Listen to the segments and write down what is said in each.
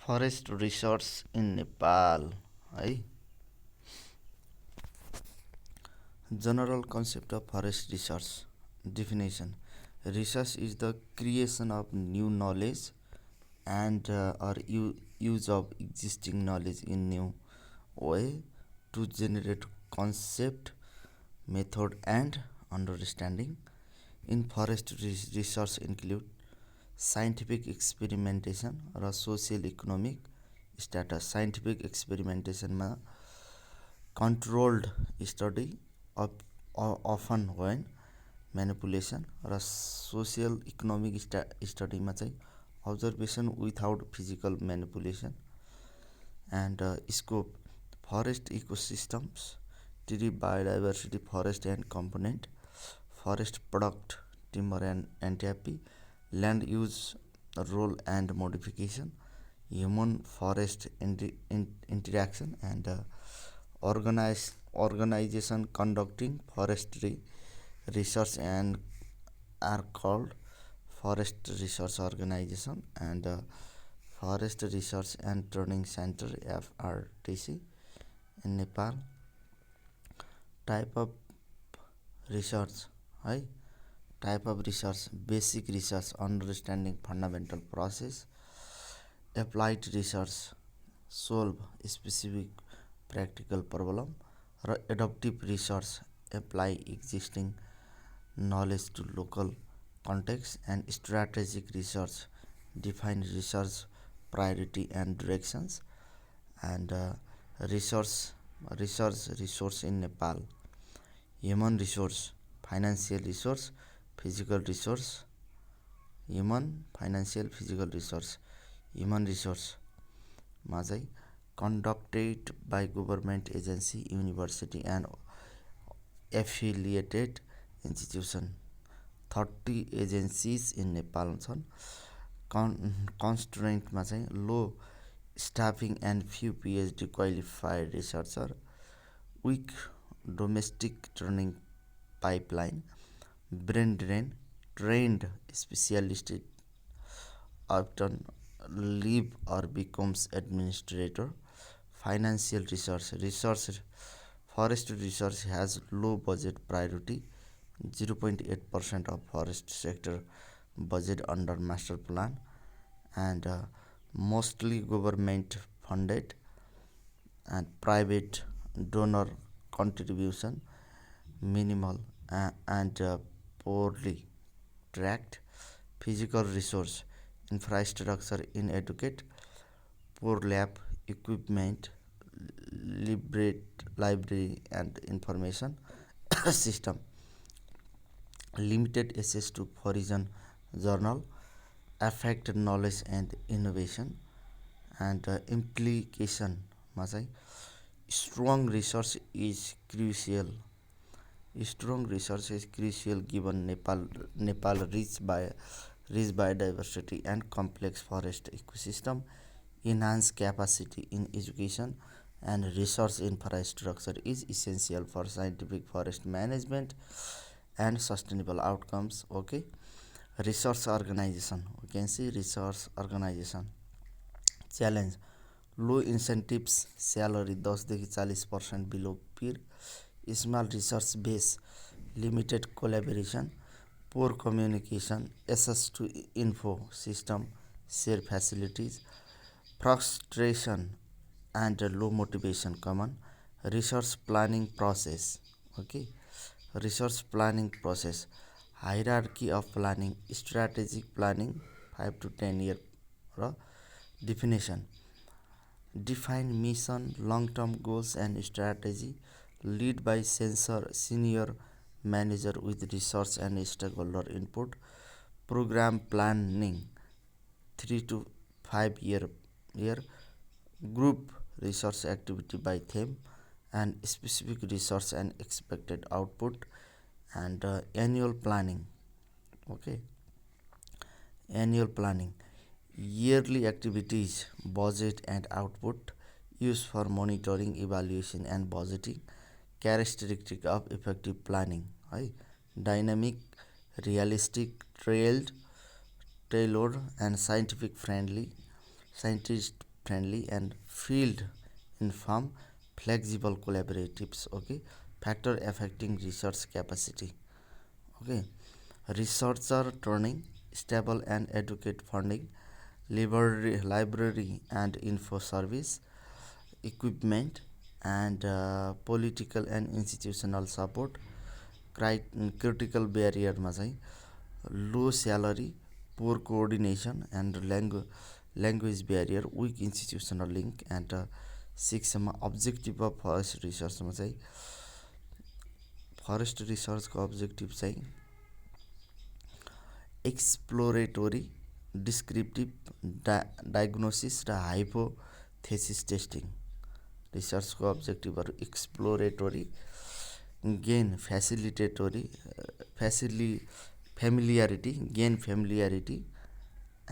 Forest research in Nepal है। General concept of forest research. Definition: research is the creation of new knowledge and or use of existing knowledge in new way to generate concept, method and understanding. In forest research include scientific experimentation र social economic status. Scientific experimentation मा controlled study of often when manipulation र social economic study मा चाहिँ observation without physical manipulation. And scope: forest ecosystems, tree biodiversity, forest and component, forest product, timber and entropy, land use role and modification, human forest interaction, and organization conducting forestry research and are called forest research organization and forest research and training center FRTC in Nepal. Type of research है. Type of research: basic research, understanding fundamental process. Applied research, solve specific practical problem. र adaptive research, apply existing knowledge to local context. And strategic research, define research priority and directions. And research resource in Nepal: human resource, financial resource, physical resource. Human, financial, physical resource. Human resource मा चाहिँ conducted by government agency, university and affiliated institution. 30 agencies in Nepal छन्. Constraintमा चाहिँ low staffing and few PhD qualified researcher, weak domestic training pipeline, brain drain, trained specialist often leave or becomes administrator. Financial research forest research has low budget priority, 0.8% of forest sector budget under master plan, and mostly government funded and private donor contribution minimal and poorly tracked. Physical resource infrastructure inadequate, poor lab equipment, library and information system, limited access to foreign journal, affect knowledge and innovation. And implication मा चाहिँ strong research is crucial. Strong research is crucial given Nepal rich biodiversity and complex forest ecosystem. Enhance capacity in education and research infrastructure is essential for scientific forest management and sustainable outcomes. Okay, research organization, we can see research organization challenge: low incentives, salary 10 देखि 40% below peer, small research base, limited collaboration, poor communication, access to info system, share facilities, frustration and low motivation common. Research planning process. Okay, research planning process: hierarchy of planning, strategic planning 5 to 10 year र definition: define mission, long-term goals and strategy, lead by senior manager with research and stakeholder input. Program planning 3 to 5 year, group research activity by theme and specific research and expected output. And annual planning. Okay, annual planning, yearly activities, budget and output, used for monitoring, evaluation and budgeting. Characteristic of effective planning है. Dynamic, realistic, tailored and scientific friendly. Scientist friendly and field informed flexible collaboratives. Okay, factor affecting research capacity. Okay, researcher turning stable and adequate funding, library and info service, equipment, and political and institutional support. Critical barriरमा चाहिँ low salary, poor coordination and language barrier, weak institutional link and सिक्समा objective of forest रिसर्चमा चाहिँ forest रिसर्चको objective चाहिँ exploratory, descriptive, diagnosis र hypothesis testing. रिसर्चको अब्जेक्टिभहरू exploratory, gain familiarity, gain familiarity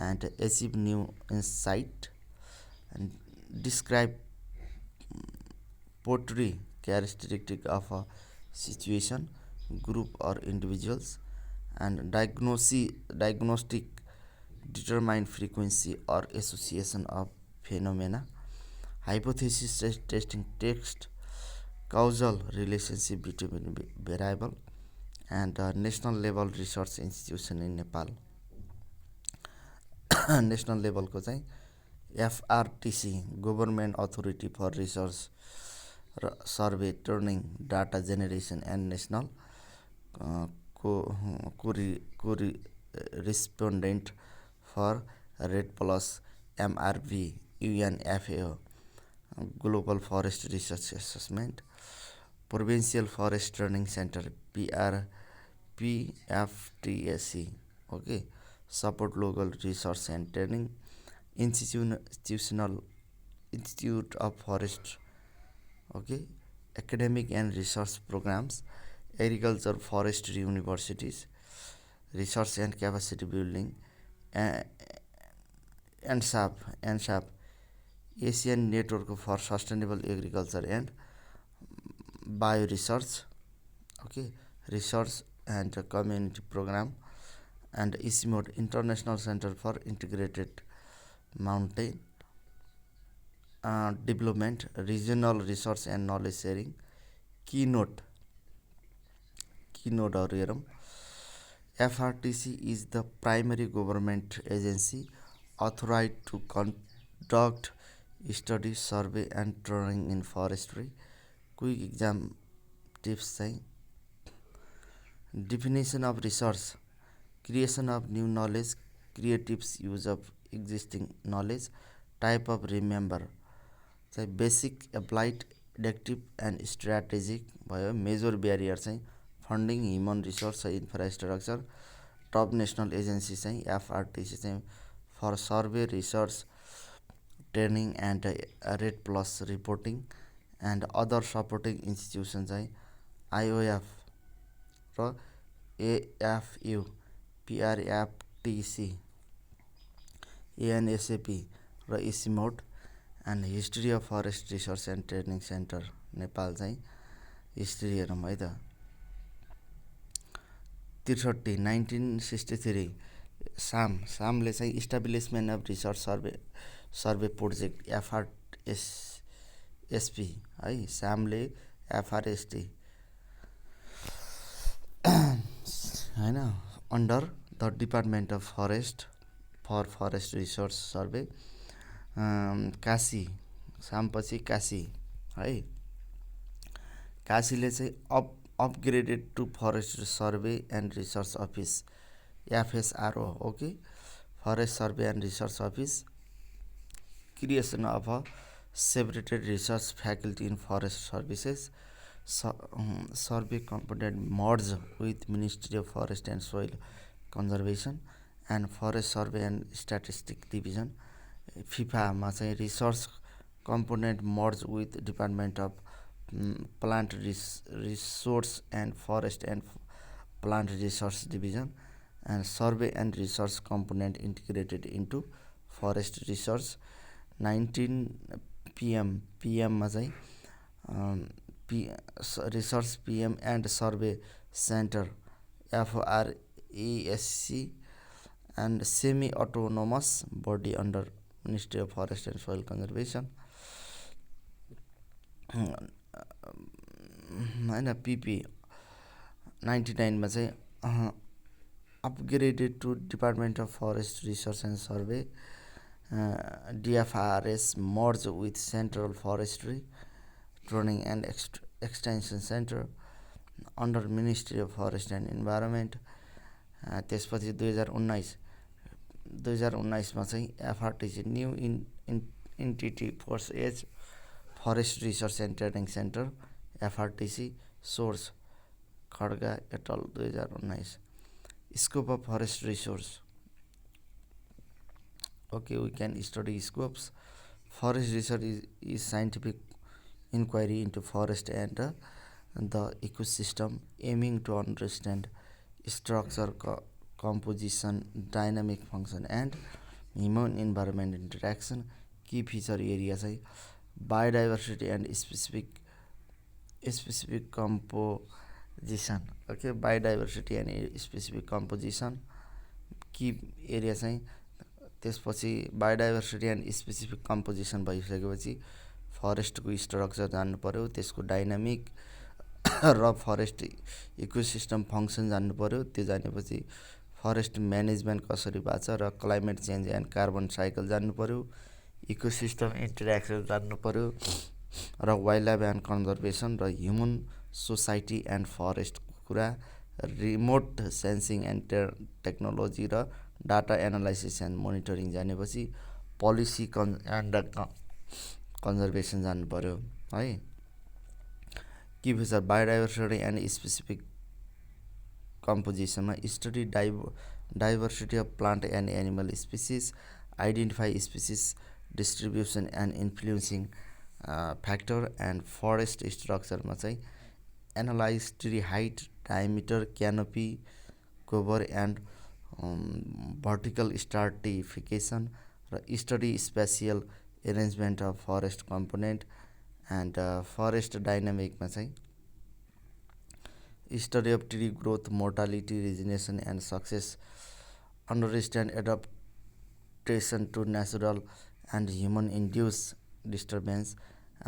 and achieve new insight, and describe, portray characteristic of a situation, group or individuals, and diagnostic, determine frequency or association of phenomena. Hypothesis testing, text causal relationship between variable, and national level research institution in Nepal. National लेभलको चाहिँ FRTC, government authority for research र survey, turning, data generation and national को respondent for REDD plus, MRV, UNFAO, global forest research assessment, provincial forest training centre PFTSC, okay, support local research and training, institute of forest, okay, academic and research programmes, agriculture forestry universities, research and capacity building, ANSAP, Asian network for sustainable agriculture and bio research, okay, research and community programme, and ICIMOD, international centre for integrated mountain development, regional research and knowledge sharing, कीनोटहरू हेरौँ। FRTC is the primary government agency authorise to conduct study, survey and training in forestry. Quick exam tips चाहिँ definition of research, creation of new knowledge, creatives use of existing knowledge, type of remember चाहिँ basic, applied, adaptive and strategic भयो। Major barrier चाहिँ funding, human resource, infrastructure. Top national agency चाहिँ FRTC चाहिँ for survey, research, training and REDD plus reporting, and other supporting institution चाहिँ IOF र AFU, PRFTC, ANSAP र ICIMOD. And history of forest research and training centre Nepal चाहिँ history हेरौँ है त। 63 1963 सामले चाहिँ establishment of research survey project FRSP है, सामले एफआरएसटी होइन, under the department of forest for forest research survey. काशी, सामपछि काशी है, काशीले चाहिँ upgraded to forest survey and research office, एफएसआरओ, okay, forest survey and research office, creation of a separated research faculty in forest services, survey component merge with ministry of forest and soil conservation and forest survey and statistic division. फिफामा चाहिँ research component merge with department of plant resource and forest and plant research division, and survey and research component integrated into forest research. 19 पिएममा चाहिँ research PM and survey centre FRESC and semi autonomous body under ministry of forest and soil conservation होइन पिपी 99मा चाहिँ upgraded to department of forest research and survey DFRS merged with Central Forestry Training and Extension Center under Ministry of Forest and Environment. त्यसपछि 2019मा चाहिँ FRTC new entity forced as forest research and training centre FRTC source Khadga et al 2019 scope of forest resource. Okay, we can study scopes. Forest research is scientific inquiry into forest and the ecosystem, aiming to understand structure, composition, dynamic function and human environment interaction. Key feature areas are biodiversity and specific composition. Okay, biodiversity and specific composition. Key areas are त्यसपछि biodiversity and specific composition भइसकेपछि फरेस्टको structure जान्नु पर्यो, त्यसको dynamic र forest ecosystem function जान्नु पर्यो. त्यो जानेपछि फरेस्ट म्यानेजमेन्ट कसरी भएको छ र climate change and carbon cycle जान्नु पर्यो, इकोसिस्टम इन्टरेक्सन जान्नु पर्यो र वाइल्ड लाइफ एन्ड कन्जर्भेसन र ह्युमन सोसाइटी एन्ड फरेस्टको कुरा, रिमोट सेन्सिङ एन्ड टेक्नोलोजी र डाटा एनालाइसिस एन्ड मोनिटरिङ जानेपछि पोलिसी एन्ड कन्जर्भेसन जान्नु पर्यो है. Key feature biodiversity and specific कम्पोजिसनमा study diversity of plant and animal species, identify species distribution and influencing factor and forest स्ट्रक्चरमा चाहिँ analyse tree height, diameter, क्यानोपी, cover and vertical stratification र study spatial arrangement of forest component and forest डाइनामिकमा चाहिँ study of tree growth, mortality, regeneration and success, understand adaptation to natural and human induce disturbance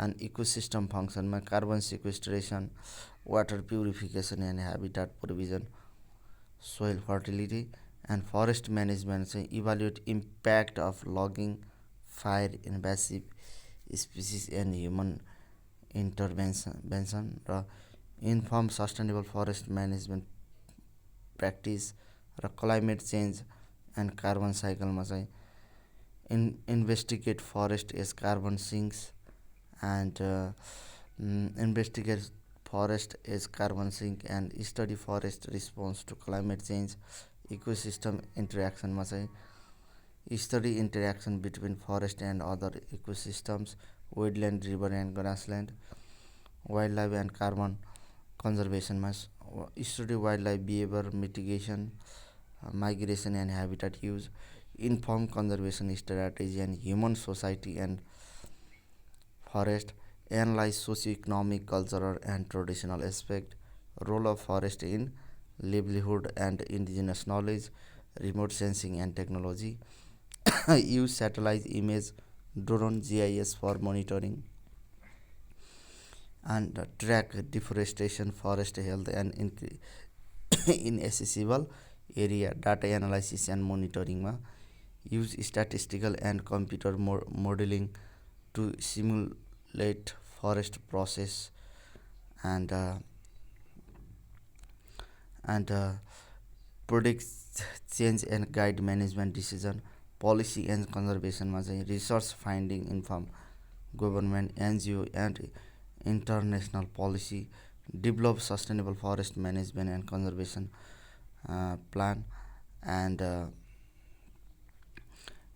and ecosystem फङ्सनमा carbon sequestration, water purification and habitat provision, soil fertility and forest management चाहिँ evaluate impact of logging, fire, invasive species and human intervention र inform sustainable forest management practice र climate change and carbon साइकलमा चाहिँ investigate forest age carbon sinks and investigate forest age carbon sink and study forest response to climate change. Ecosystem इन्टरेक्सनमा चाहिँ study interaction between forest and other ecosystems, wetland, river and grassland. Wild life and carbon कन्जर्भेसनमा study wild life behaviour, mitigation, migration and habitat use, inform conservation strategy and human society and forest, analyse socio economic, cultural and traditional aspect, role of forest in livelihood and indigenous knowledge, remote sensing and technology, use satellite image, drone, GIS for monitoring and track deforestation, forest health and inaccessible area, data analysis and monitoring ma use statistical and computer modeling to simulate forest process and predict change and guide management decision. Policy and कन्जर्भेसनमा चाहिँ research finding, inform government, NGO and international policy, develop sustainable forest management and conservation plan and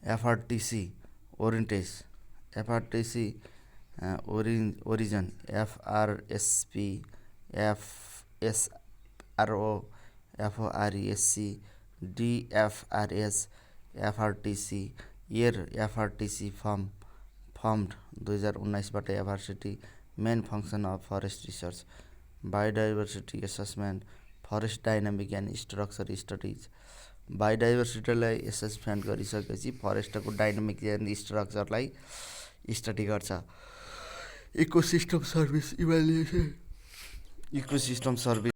FRTC origin FRSP, FSRO, FORESC, DFRS, FRTC, year FRTC formed 2019बाट FRCT, main function of forest research, biodiversity assessment, forest dynamic and structure studies, बायोडाइभर्सिटीलाई assessment गरिसकेपछि फरेस्टको dynamic and स्ट्रक्चरलाई study गर्छ। Ecosystem service evaluation ecosystem service